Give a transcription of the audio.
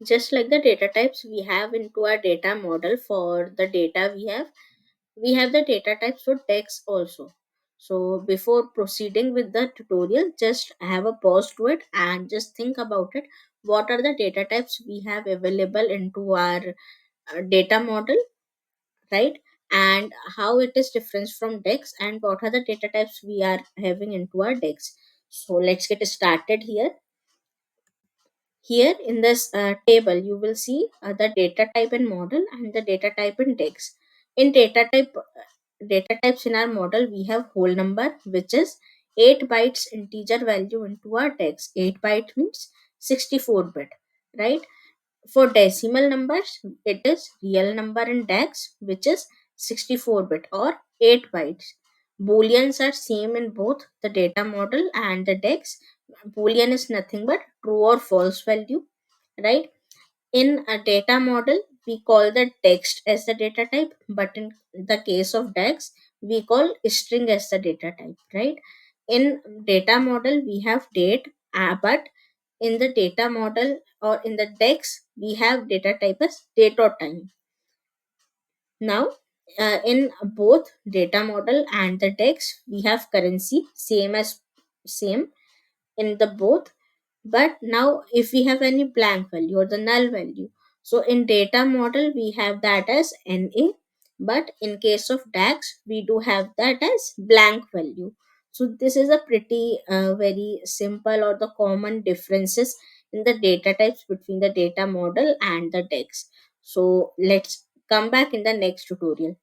Just like the data types we have into our data model for the data we have the data types for text also. So before proceeding with the tutorial, just have a pause to it and just think about it. What are the data types we have available into our data model, right? And how it is different from DAX, and what are the data types we are having into our DAX. So let's get started here. Here in this table, you will see the data type and model and the data type and text. In data types in our model, we have whole number, which is 8 bytes integer value into our text. 8 byte means 64 bit, right? For decimal numbers, it is real number in DAX, which is 64 bit or 8 bytes. Booleans are same in both the data model and the DAX. Boolean is nothing but true or false value, right? In a data model, we call the text as the data type, but in the case of DAX, we call string as the data type, right? In data model, we have date, but in the data model or in the DAX, we have data type as date or time. Now, in both data model and the DAX, we have currency same in the both. But now if we have any blank value or the null value, so in data model we have that as na, but in case of DAX we do have that as blank value. So this is a pretty very simple or the common differences in the data types between the data model and the DAX. So let's come back in the next tutorial.